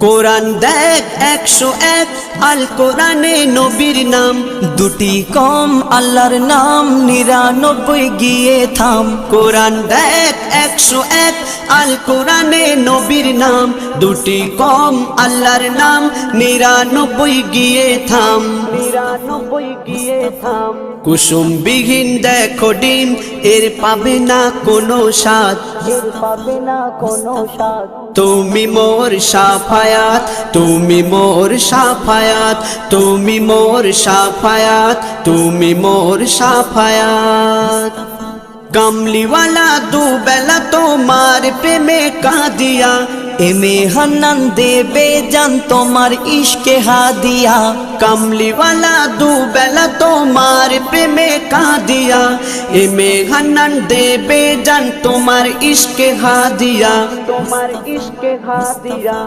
কোরআন দেখ 101 আল কোরআনে নবীর নাম, দুটি কম আল্লাহর নাম 99 গিয়ে থাম। কোরআন দেখ 101 আল কোরআনে নবীর নাম, দুটি কম আল্লাহর নাম 99 গিয়ে থাম। 99 গিয়ে থাম। কুসুম বিহীন দেখো ডিম, এর পাবে না কোনো স্বাদ, এর পাবে না কোনো স্বাদ। তুমি মোর শাফায়াত, তুমি মোর শাফায়াত, তুমি মোর শাফায়াত, তুমি মোর শাফায়াত। কামলিওয়ালা দুবেলা তোমার প্রেমে কাঁদিয়া, এমে হান্নান দেবে জান তোমার ইশকে হাদিয়া। কামলিওয়ালা দুবেলা তোমার প্রেমে কাঁদিয়া, এমে হান্নান দেবে জান তোমার ইশকে হাদিয়া, তোমার ইশকে হাদিয়া।